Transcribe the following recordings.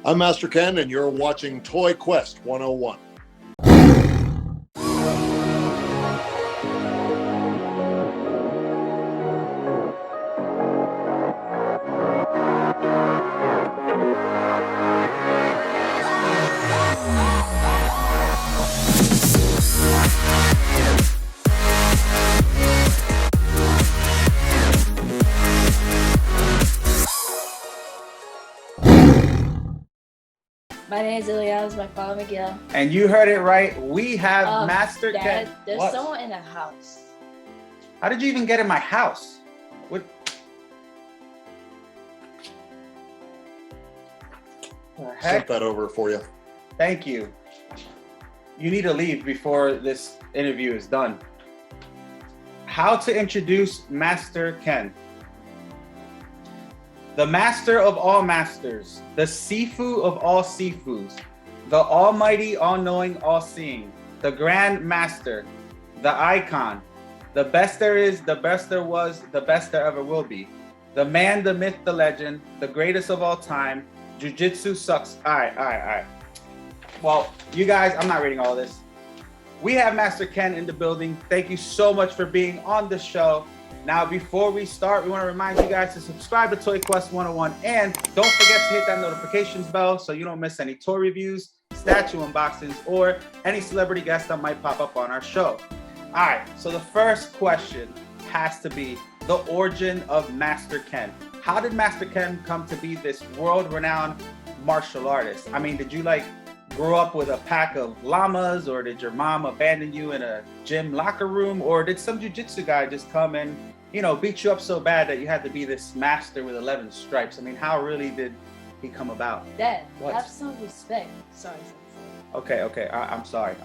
I'm Master Ken, and you're watching Toy Quest 101. My name is Ilias, my father Miguel. And you heard it right. We have Master Dad, Ken. there's What? someone in the house. How did you even get in my house? What? The Sent heck? that over for you. Thank you. You need to leave before this interview is done. How to introduce Master Ken. The master of all masters, the Sifu of all Sifus, the almighty, all-knowing, all-seeing, the grand master, the icon, the best there is, the best there was, the best there ever will be, the man, the myth, the legend, the greatest of all time. Jiu-jitsu sucks. All right. Well, you guys, I'm not reading all this. We have Master Ken in the building. Thank you so much for being on the show. Now, before we start, we want to remind you guys to subscribe to ToyQuest101 and don't forget to hit that notifications bell so you don't miss any toy reviews, statue unboxings, or any celebrity guests that might pop up on our show. All right, so the first question has to be the origin of Master Ken. How did Master Ken come to be this world-renowned martial artist? I mean, did you grow up with a pack of llamas, or did your mom abandon you in a gym locker room, or did some jiu-jitsu guy just come and beat you up so bad that you had to be this master with 11 stripes? I mean, how really did he come about? Dad, What? have some respect. Sorry. Okay. I'm sorry.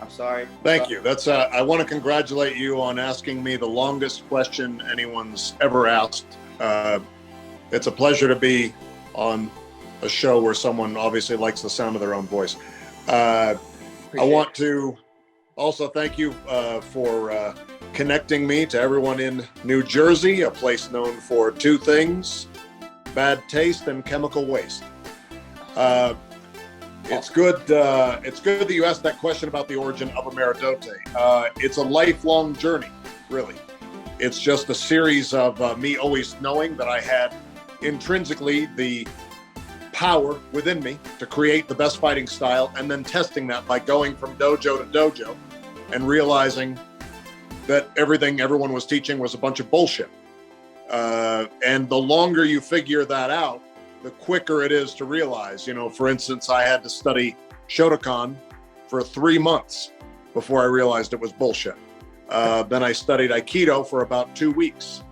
Thank you. That's. I want to congratulate you on asking me the longest question anyone's ever asked. It's a pleasure to be on a show where someone obviously likes the sound of their own voice. I want to also thank you for connecting me to everyone in New Jersey, a place known for two things: bad taste and chemical waste. It's good. It's good that you asked that question about the origin of Ameri-do-te. It's a lifelong journey, really. It's just a series of me always knowing that I had intrinsically the power within me to create the best fighting style, and then testing that by going from dojo to dojo and realizing that everything everyone was teaching was a bunch of bullshit. And the longer you figure that out, the quicker it is to realize. For instance, I had to study Shotokan for 3 months before I realized it was bullshit. Then I studied Aikido for about 2 weeks.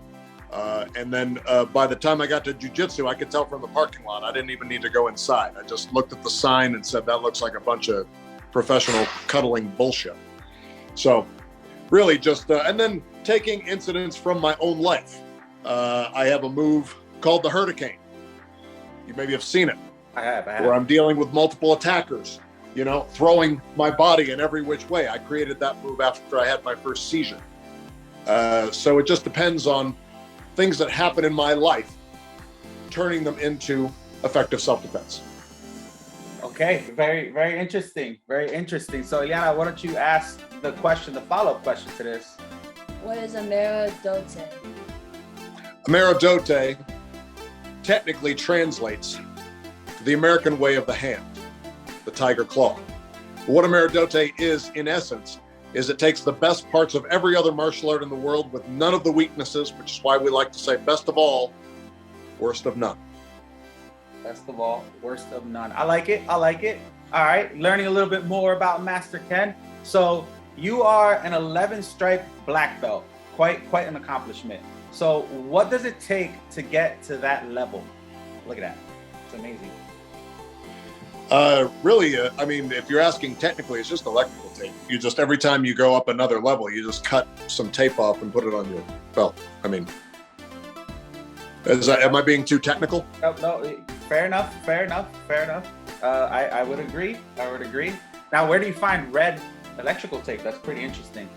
And then by the time I got to jiu-jitsu, I could tell from the parking lot. I didn't even need to go inside. I just looked at the sign and said, that looks like a bunch of professional cuddling bullshit. So really just, and then taking incidents from my own life. I have a move called the Hurricane. You maybe have seen it. I have. Where I'm dealing with multiple attackers, throwing my body in every which way. I created that move after I had my first seizure. So it just depends on things that happen in my life, turning them into effective self-defense. Okay, very, very interesting. Very interesting. So, Ileana, why don't you ask the follow-up question to this? What is Ameri-do-te? Ameri-do-te technically translates to the American way of the hand, the tiger claw. But what Ameri-do-te is, in essence, is it takes the best parts of every other martial art in the world with none of the weaknesses, which is why we like to say best of all, worst of none. Best of all, worst of none. I like it. All right, learning a little bit more about Master Ken. So you are an 11-stripe black belt, quite an accomplishment. So what does it take to get to that level? Look at that, it's amazing. Really, I mean, if you're asking technically, it's just electrical tape. You just, every time you go up another level, you just cut some tape off and put it on your belt. I mean, am I being too technical? No, fair enough. I would agree. Now, where do you find red electrical tape? That's pretty interesting.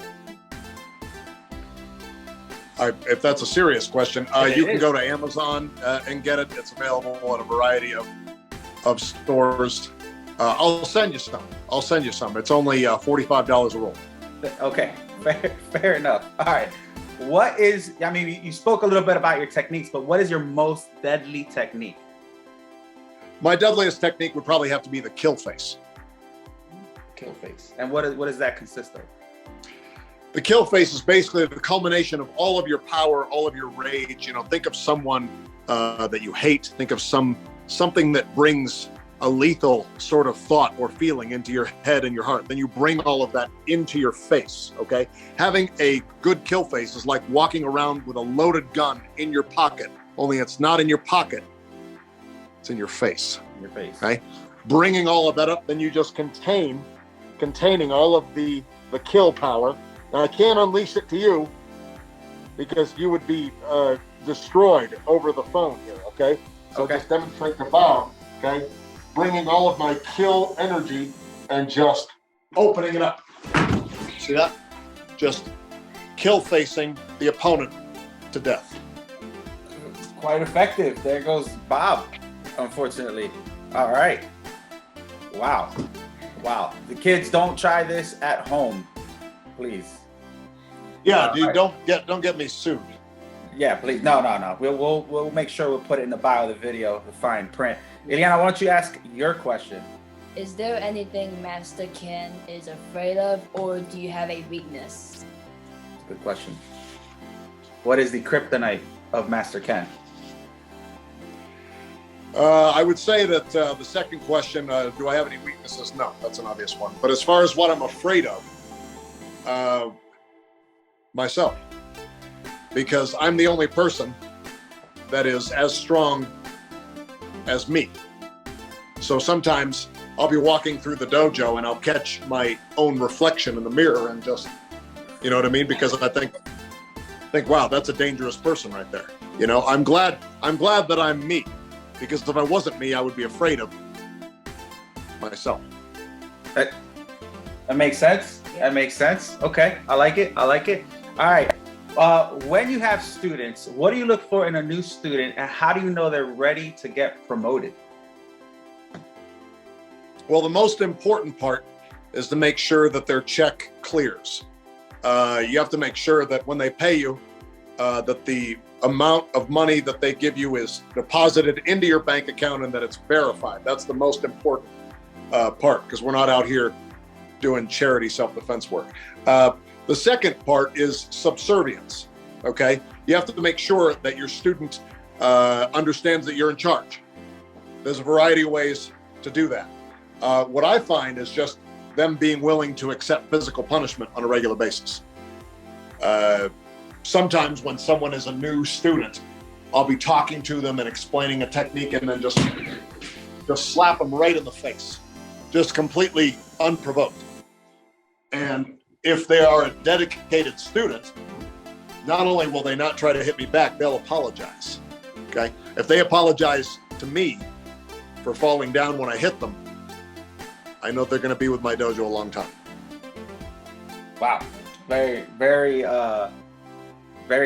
If that's a serious question, you can go to Amazon and get it. It's available at a variety of of stores. I'll send you some. It's only $45 a roll. Okay, fair enough. All right. What is, I mean, you spoke a little bit about your techniques, but what is your most deadly technique? My deadliest technique would probably have to be the kill face. Kill face. And what does that consist of? The kill face is basically the culmination of all of your power, all of your rage. You know, think of someone that you hate. Think of something that brings a lethal sort of thought or feeling into your head and your heart. Then you bring all of that into your face, okay? Having a good kill face is like walking around with a loaded gun in your pocket, only it's not in your pocket, it's in your face. In your face. Okay? Bringing all of that up, then you just containing all of the kill power. Now, I can't unleash it to you because you would be destroyed over the phone here, okay? So just demonstrate the bomb, okay? Bringing all of my kill energy and just opening it up. See that? Just kill facing the opponent to death. Quite effective. There goes Bob, unfortunately. All right. Wow. The kids, don't try this at home, please. Yeah, dude, right. Don't get me sued. Yeah, please. No. We'll make sure we'll put it in the bio of the video, the fine print. Eliana, why don't you ask your question? Is there anything Master Ken is afraid of, or do you have a weakness? Good question. What is the kryptonite of Master Ken? I would say that the second question, do I have any weaknesses? No, that's an obvious one. But as far as what I'm afraid of, myself. Because I'm the only person that is as strong as me. So sometimes I'll be walking through the dojo and I'll catch my own reflection in the mirror and just, you know what I mean? Because I think, wow, that's a dangerous person right there. You know, I'm glad that I'm me, because if I wasn't me, I would be afraid of myself. That makes sense. That makes sense. Okay, I like it. All right. When you have students, what do you look for in a new student, and how do you know they're ready to get promoted? Well, the most important part is to make sure that their check clears. You have to make sure that when they pay you, that the amount of money that they give you is deposited into your bank account and that it's verified. That's the most important part, because we're not out here doing charity self-defense work. The second part is subservience, okay? You have to make sure that your student understands that you're in charge. There's a variety of ways to do that. What I find is just them being willing to accept physical punishment on a regular basis. Sometimes when someone is a new student, I'll be talking to them and explaining a technique and then just slap them right in the face, just completely unprovoked. And if they are a dedicated student, not only will they not try to hit me back, they'll apologize, okay? If they apologize to me for falling down when I hit them, I know they're gonna be with my dojo a long time. Wow, very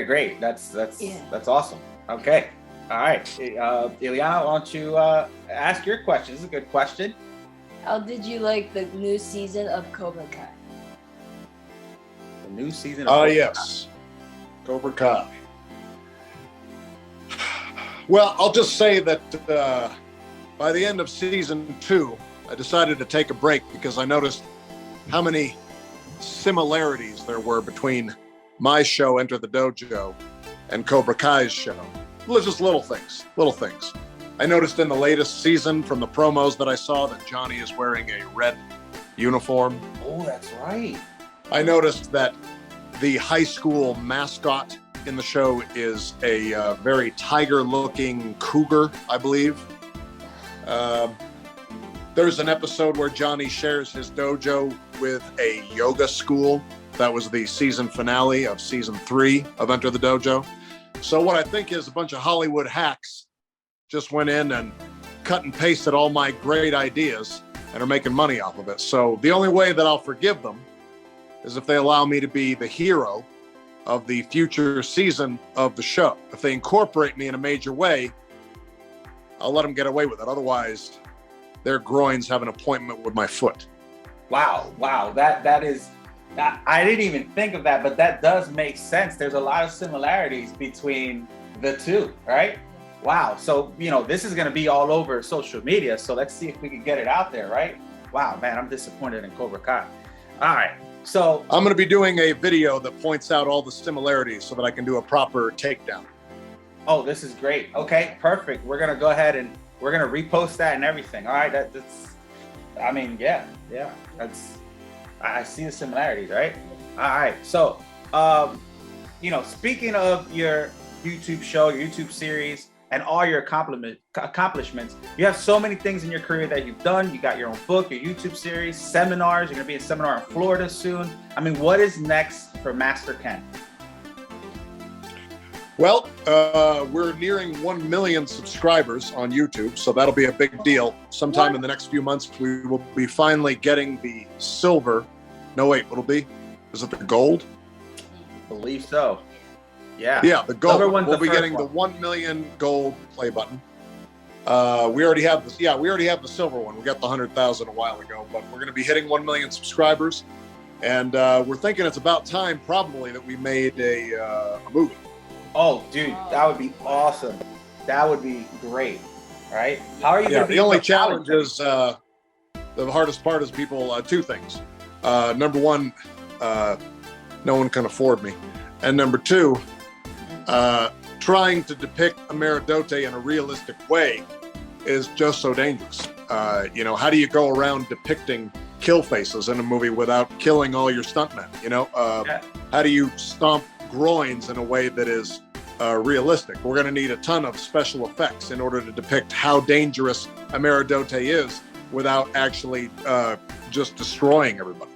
great. That's awesome. Okay, all right. Eliana, why don't you ask your question? This is a good question. How did you like the new season of Cobra Kai? The new season of Cobra yes. Cobra Kai. Well, I'll just say that by the end of season 2, I decided to take a break because I noticed how many similarities there were between my show, Enter the Dojo, and Cobra Kai's show. Well, just little things. I noticed in the latest season from the promos that I saw that Johnny is wearing a red uniform. Oh, that's right. I noticed that the high school mascot in the show is a very tiger-looking cougar, I believe. There's an episode where Johnny shares his dojo with a yoga school. That was the season finale of season 3 of Enter the Dojo. So what I think is a bunch of Hollywood hacks just went in and cut and pasted all my great ideas and are making money off of it. So the only way that I'll forgive them is if they allow me to be the hero of the future season of the show. If they incorporate me in a major way, I'll let them get away with it. Otherwise, their groins have an appointment with my foot. Wow, wow, that is, I didn't even think of that, but that does make sense. There's a lot of similarities between the two, right? Wow, so, you know, this is gonna be all over social media, so let's see if we can get it out there, right? Wow, man, I'm disappointed in Cobra Kai. All right, so. I'm gonna be doing a video that points out all the similarities so that I can do a proper takedown. Oh, this is great. Okay, perfect. We're gonna go ahead and we're gonna repost that and everything. All right, that's, I mean, yeah, that's, I see the similarities, right? All right, so, you know, speaking of your YouTube show, your YouTube series, and all your accomplishments, you have so many things in your career that you've done. You got your own book, your YouTube series, seminars. You're gonna be in a seminar in Florida soon. I mean, what is next for Master Ken? Well, we're nearing 1 million subscribers on YouTube, so that'll be a big deal. Sometime in the next few months, we will be finally getting the silver. No, wait, what'll be? Is it the gold? I believe so. Yeah. Yeah, the gold. We'll be getting one. the 1 million gold play button. We already have this. Yeah, we already have the silver one. We got the 100,000 a while ago, but we're going to be hitting 1 million subscribers, and we're thinking it's about time, probably, that we made a movie. Oh, dude, that would be awesome. That would be great, right? How are you? Yeah, the only challenge is the hardest part is people. Two things. Number one, no one can afford me, and number two, trying to depict Ameri-do-te in a realistic way is just so dangerous. You know, how do you go around depicting kill faces in a movie without killing all your stuntmen? You know, how do you stomp groins in a way that is realistic? We're going to need a ton of special effects in order to depict how dangerous Ameri-do-te is without actually just destroying everybody.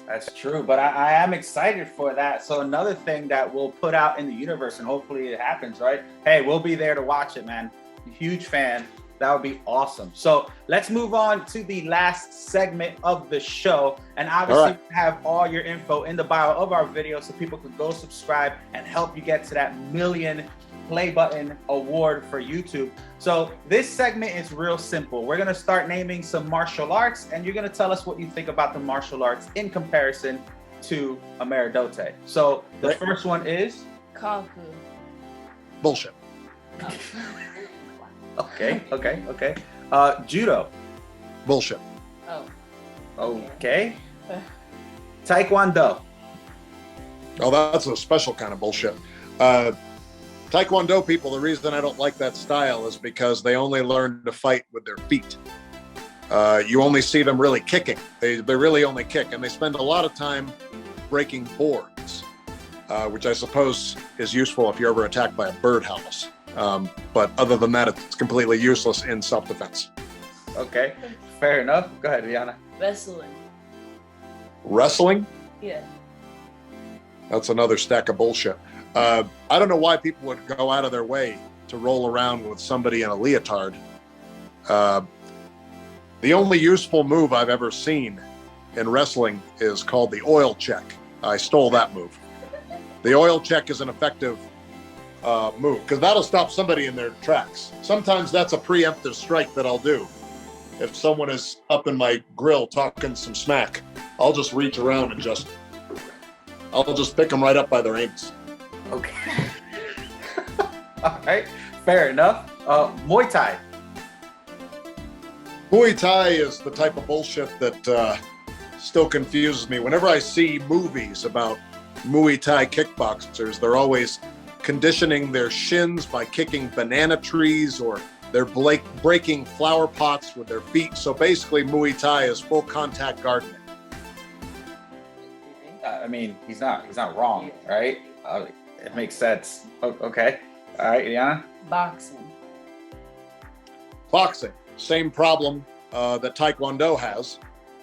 That's true, but I am excited for that. So another thing that we'll put out in the universe, and hopefully it happens, right? Hey, we'll be there to watch it, man. Huge fan. That would be awesome. So let's move on to the last segment of the show. And obviously we have all your info in the bio of our video so people can go subscribe and help you get to that 1 million play button award for YouTube. So this segment is real simple. We're gonna start naming some martial arts, and you're gonna tell us what you think about the martial arts in comparison to Ameri-do-te. So the first one is? Kung Fu. Bullshit. Okay. Judo. Bullshit. Oh. Okay. Taekwondo. Oh, that's a special kind of bullshit. Taekwondo people, the reason I don't like that style is because they only learn to fight with their feet. You only see them really kicking. They really only kick, and they spend a lot of time breaking boards, which I suppose is useful if you're ever attacked by a birdhouse. But other than that, it's completely useless in self-defense. Okay, fair enough. Go ahead, Rihanna. Wrestling. Wrestling? Yeah. That's another stack of bullshit. I don't know why people would go out of their way to roll around with somebody in a leotard. The only useful move I've ever seen in wrestling is called the oil check. I stole that move. The oil check is an effective move because that'll stop somebody in their tracks. Sometimes that's a preemptive strike that I'll do. If someone is up in my grill talking some smack, I'll just reach around and I'll just pick them right up by their anus. Okay. All right, fair enough. Muay Thai. Muay Thai is the type of bullshit that still confuses me. Whenever I see movies about Muay Thai kickboxers, they're always conditioning their shins by kicking banana trees, or they're breaking flower pots with their feet. So basically, Muay Thai is full contact gardening. I mean, he's not wrong, right? It makes sense. Okay. All right, Ileana? Boxing. Boxing, same problem that Taekwondo has,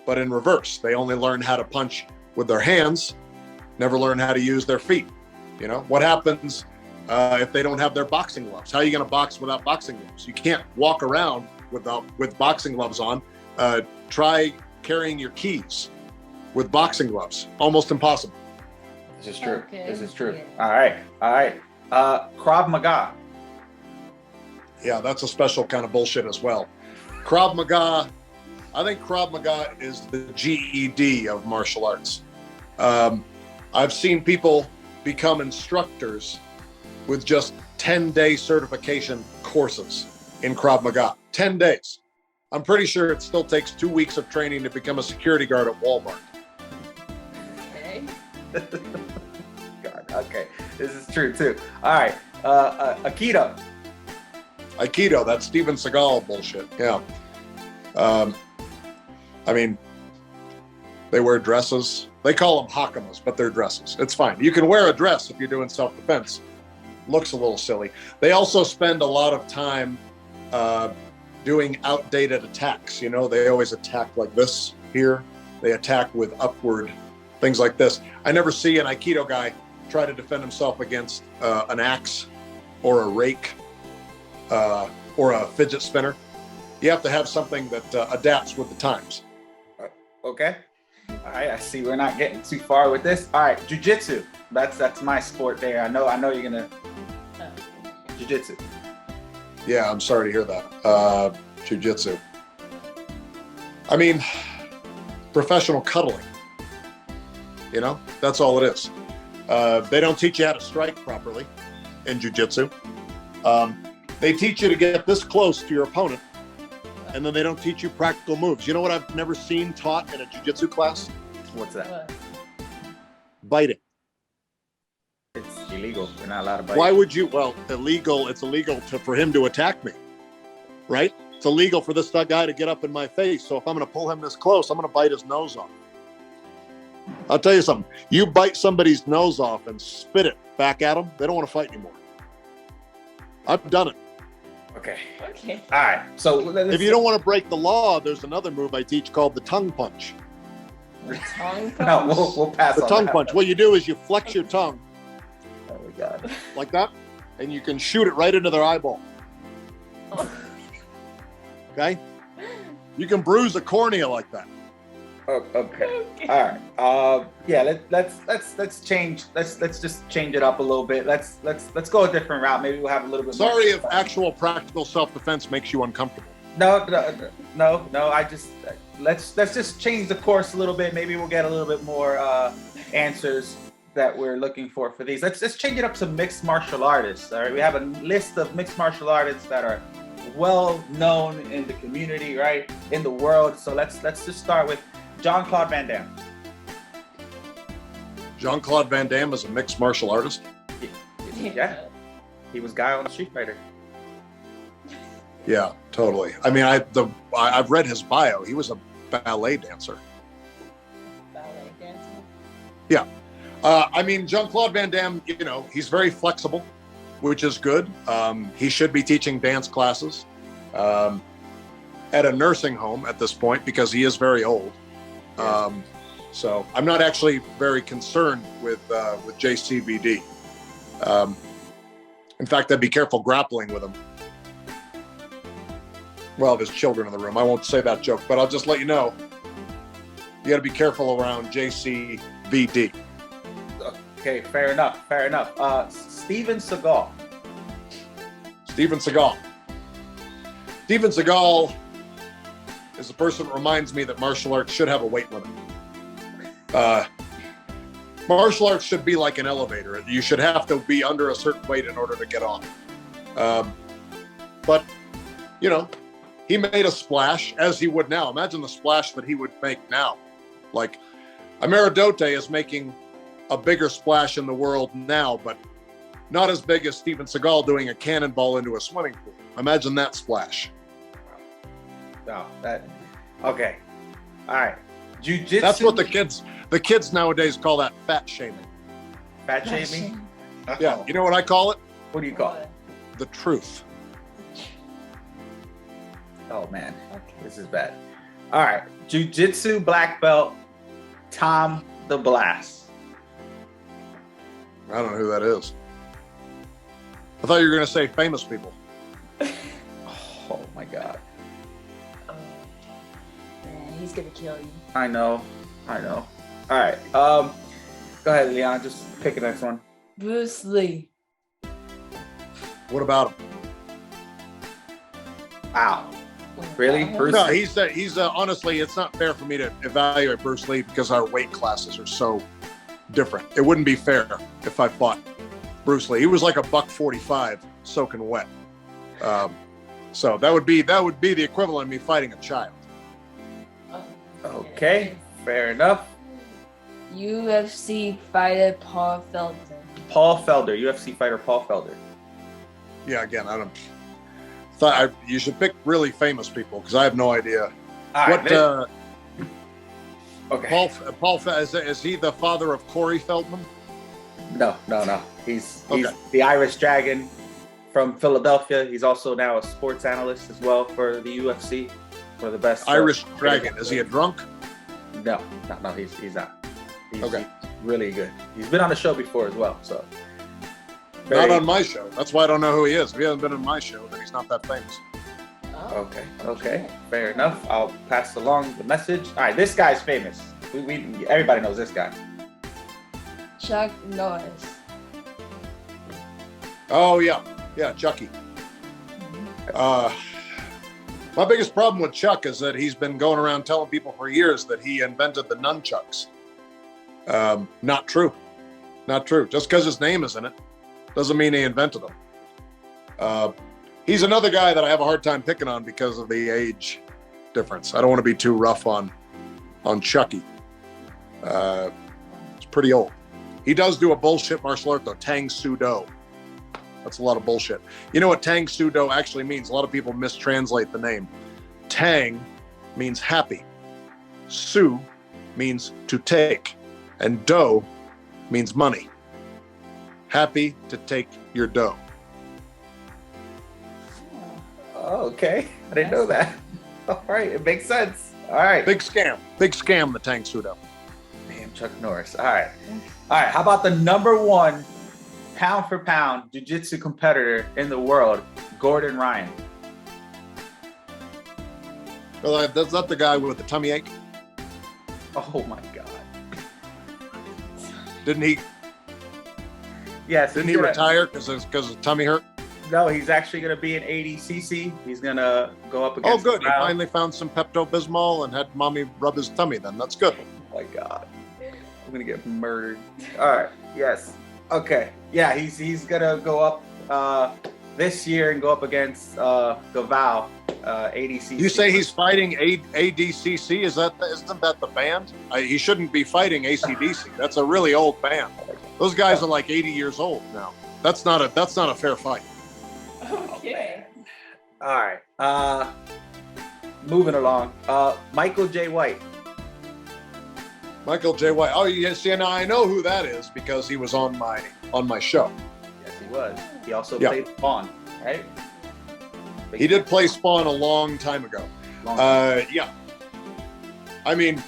but in reverse. They only learn how to punch with their hands, never learn how to use their feet. You know, what happens if they don't have their boxing gloves? How are you going to box without boxing gloves? You can't walk around with boxing gloves on. Try carrying your keys with boxing gloves. Almost impossible. This is true. Okay. This is true. Yeah. All right. Krav Maga. Yeah, that's a special kind of bullshit as well. Krav Maga. I think Krav Maga is the GED of martial arts. I've seen people become instructors with just 10-day certification courses in Krav Maga. 10 days. I'm pretty sure it still takes 2 weeks of training to become a security guard at Walmart. Okay. God, okay. This is true too. All right. Aikido. Aikido, that's Steven Seagal bullshit. Yeah. I mean, they wear dresses. They call them hakamas, but they're dresses. It's fine. You can wear a dress if you're doing self-defense. Looks a little silly. They also spend a lot of time doing outdated attacks. You know, they always attack like this here. They attack with upward things like this. I never see an Aikido guy try to defend himself against an axe or a rake or a fidget spinner. You have to have something that adapts with the times. Okay. All right. I see we're not getting too far with this. All right. Jiu-jitsu. That's my sport there. I know you're gonna. Jiu-jitsu. Yeah, I'm sorry to hear that. Jiu-jitsu. I mean, professional cuddling. You know, that's all it is. They don't teach you how to strike properly in jiu-jitsu. They teach you to get this close to your opponent, and then they don't teach you practical moves. You know what I've never seen taught in a jiu-jitsu class? What's that? Biting. It's illegal. We're not allowed to bite. Why would you? Well, illegal. It's illegal for him to attack me, right? It's illegal for this guy to get up in my face. So if I'm going to pull him this close, I'm going to bite his nose off. I'll tell you something. You bite somebody's nose off and spit it back at them, they don't want to fight anymore. I've done it. Okay. Okay. All right. So if you don't want to break the law, there's another move I teach called the tongue punch. The tongue punch? No, we'll pass The on tongue that. punch. What you do is you flex your tongue Oh my God. like that, and you can shoot it right into their eyeball. Okay? You can bruise a cornea like that. Oh, okay. All right. Yeah. Let's change. Let's just change it up a little bit. Let's go a different route. Maybe we'll have a little bit. Sorry more if actual practical self-defense makes you uncomfortable. No. I just let's just change the course a little bit. Maybe we'll get a little bit more answers that we're looking for these. Let's change it up to mixed martial artists. All right. We have a list of mixed martial artists that are well known in the community, right, in the world. So let's just start with Jean-Claude Van Damme. Jean-Claude Van Damme is a mixed martial artist. Yeah, he was guy on Street Fighter. Yeah, totally. I mean, I've read his bio. He was a ballet dancer. Ballet dancing? Yeah. I mean, Jean-Claude Van Damme, you know, he's very flexible, which is good. He should be teaching dance classes at a nursing home at this point because he is very old. So I'm not actually very concerned with JCVD. In fact, I'd be careful grappling with him. Well, there's children in the room. I won't say that joke, but I'll just let you know. You got to be careful around JCVD. Okay, fair enough. Steven Seagal. Steven Seagal. Steven Seagal is a person that reminds me that martial arts should have a weight limit. Martial arts should be like an elevator. You should have to be under a certain weight in order to get on. But, you know, he made a splash as he would now. Imagine the splash that he would make now. Like, Ameri-do-te is making a bigger splash in the world now, but not as big as Steven Seagal doing a cannonball into a swimming pool. Imagine that splash. Oh, okay. All right. Jiu-jitsu. That's what the kids nowadays call that fat shaming. Fat shaming? Yeah. You know what I call it? What do you call it? The truth. Oh man, Okay. this is bad. All right. Jiu-jitsu black belt, Tom the Blast. I don't know who that is. I thought you were going to say famous people. Oh my God. Man, he's gonna kill you. I know. All right. Go ahead, Leon. Just pick the next one. Bruce Lee. What about him? Wow. Really? Bruce No, Lee? he's honestly, it's not fair for me to evaluate Bruce Lee because our weight classes are so different. It wouldn't be fair if I fought Bruce Lee. He was like a $145 soaking wet. So that would be the equivalent of me fighting a child. Okay, fair enough. UFC fighter Paul Felder. Paul Felder, UFC fighter Paul Felder. Yeah, again, I don't. You should pick really famous people because I have no idea. All right, okay. Paul is he the father of Corey Feldman? No. He's Okay. the Irish Dragon from Philadelphia. He's also now a sports analyst as well for the UFC, for the best. Irish Dragon. Is he a drunk? No. He's not. Okay. He's really good. He's been on the show before as well, so. Not on my show. That's why I don't know who he is. If he hasn't been on my show, then he's not that famous. Okay. Fair enough. I'll pass along the message. All right, this guy's famous. Everybody knows this guy. Chuck Norris. Oh yeah, Chucky. My biggest problem with Chuck is that he's been going around telling people for years that he invented the nunchucks. Not true. Just because his name is in it doesn't mean he invented them. He's another guy that I have a hard time picking on because of the age difference. I don't want to be too rough on Chucky. He's pretty old. He does do a bullshit martial art though, Tang Soo Do. That's a lot of bullshit. You know what Tang Soo Do actually means? A lot of people mistranslate the name. Tang means happy. Soo means to take. And Do means money. Happy to take your dough. Oh, okay. I didn't know that. All right, it makes sense. All right. Big scam, the Tang Soo Do. Damn, Chuck Norris. All right. How about the #1 pound for pound jiu-jitsu competitor in the world, Gordon Ryan? Well, that's not the guy with the tummy ache. Oh my God. Didn't he Yes. Didn't he retire because his tummy hurt? No, he's actually going to be in ADCC. He's going to go up against. Oh, good. He finally found some Pepto-Bismol and had mommy rub his tummy then. That's good. Oh my God. I'm going to get murdered. All right. Yes. Okay. Yeah, he's going to go up this year and go up against Gaval, ADCC. You say he's fighting ADCC? Isn't that the band? He shouldn't be fighting ACDC. That's a really old band. Those guys are like 80 years old now. That's not a fair fight. Okay. All right. Moving along. Michael J. White. Michael J. White. Oh, yeah. See, now I know who that is because he was on my show. Yes, he was. He also played Spawn, right? He did play Spawn a long time ago. Yeah. I mean,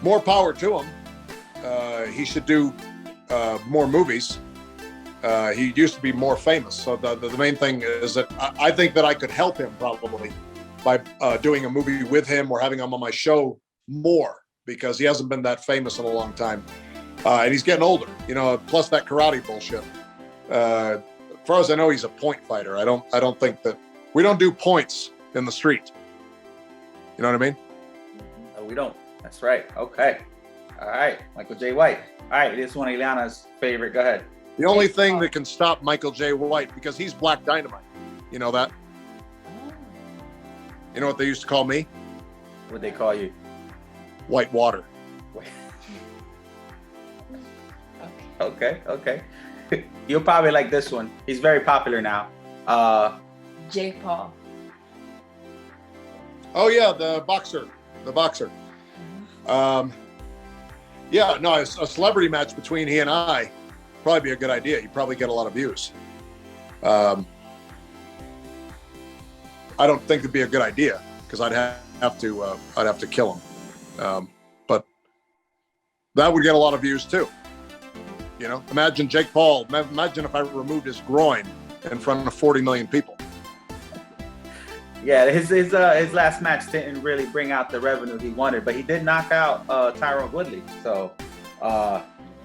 more power to him. He should do more movies. He used to be more famous. So the main thing is that I think that I could help him probably by doing a movie with him or having him on my show more because he hasn't been that famous in a long time. And he's getting older, plus that karate bullshit. As far as I know, he's a point fighter. I don't think that we don't do points in the street. You know what I mean? No, we don't. That's right. Okay. All right. Michael J. White. All right. This is one of Ileana's favorite. Go ahead. The only thing that can stop Michael J. White, because he's Black Dynamite. You know that? You know what they used to call me? What'd they call you? White water. Okay. You'll probably like this one. He's very popular now. Jake Paul. Oh yeah, the boxer. Yeah, no, a celebrity match between he and I probably be a good idea. You'd probably get a lot of views. I don't think it'd be a good idea because I'd have to kill him. But that would get a lot of views too. Imagine Jake Paul. Imagine if I removed his groin in front of 40 million people. Yeah, his last match didn't really bring out the revenue he wanted, but he did knock out Tyron Woodley. So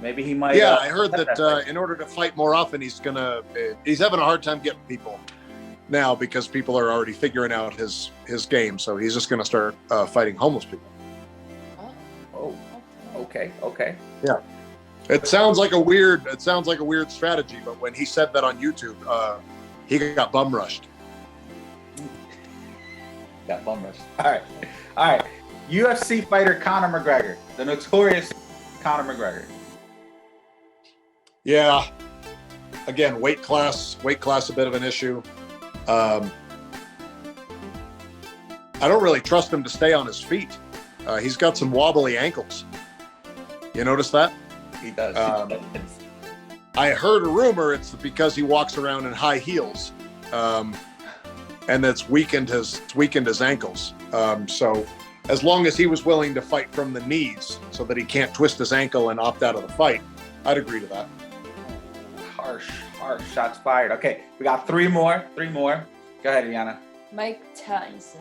maybe he might. Yeah, I heard that in order to fight more often, he's having a hard time getting people now because people are already figuring out his game. So he's just going to start fighting homeless people. Oh, okay. Yeah. It sounds like a weird strategy, but when he said that on YouTube, he got bum rushed. Got bum rushed. All right. UFC fighter Conor McGregor, the notorious Conor McGregor. Yeah. Again, weight class, a bit of an issue. I don't really trust him to stay on his feet. He's got some wobbly ankles. You notice that? He does. I heard a rumor it's because he walks around in high heels, and that's weakened his ankles. So as long as he was willing to fight from the knees so that he can't twist his ankle and opt out of the fight, I'd agree to that. Harsh shots fired. Okay, we got three more. Go ahead, Iana. Mike Tyson.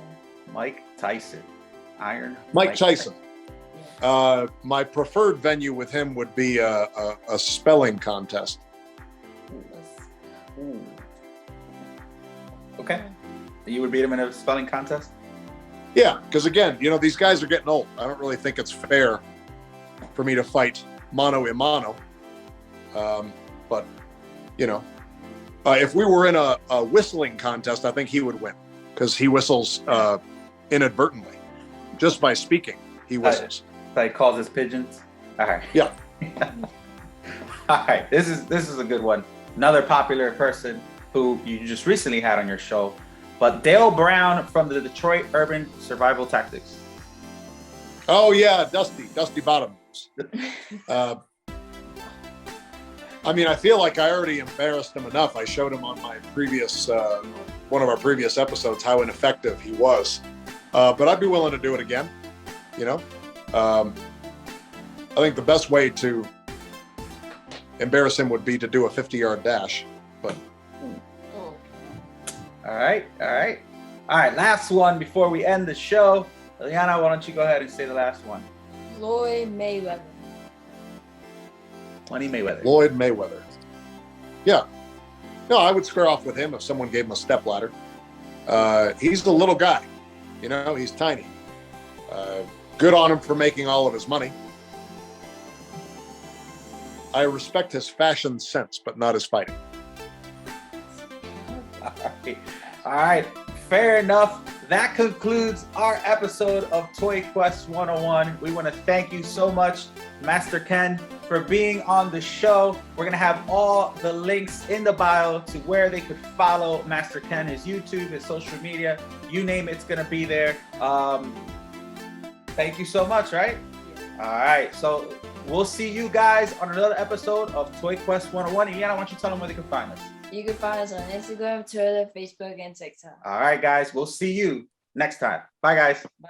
Iron. Mike Tyson. My preferred venue with him would be a spelling contest. Ooh. Okay. You would beat him in a spelling contest? Yeah, because again, these guys are getting old. I don't really think it's fair for me to fight mano a mano. But if we were in a whistling contest, I think he would win because he whistles inadvertently. Just by speaking, he whistles. So he calls his pigeons. All right. Yeah. All right. This is a good one. Another popular person who you just recently had on your show, but Dale Brown from the Detroit Urban Survival Tactics. Oh yeah, Dusty Bottoms. I feel like I already embarrassed him enough. I showed him on my previous one of our previous episodes how ineffective he was. But I'd be willing to do it again. I think the best way to embarrass him would be to do a 50-yard dash. But all right. Last one before we end the show. Liliana, why don't you go ahead and say the last one? Floyd Mayweather. Floyd Mayweather. Yeah. No, I would square off with him if someone gave him a stepladder. He's the little guy. He's tiny. Good on him for making all of his money. I respect his fashion sense, but not his fighting. All right. Fair enough. That concludes our episode of Toy Quest 101. We want to thank you so much, Master Ken, for being on the show. We're going to have all the links in the bio to where they could follow Master Ken, his YouTube, his social media, you name it, it's going to be there. Thank you so much, right? Yeah. All right. So we'll see you guys on another episode of Toy Quest 101. Iana, why don't you tell them where they can find us? You can find us on Instagram, Twitter, Facebook, and TikTok. All right, guys. We'll see you next time. Bye, guys. Bye.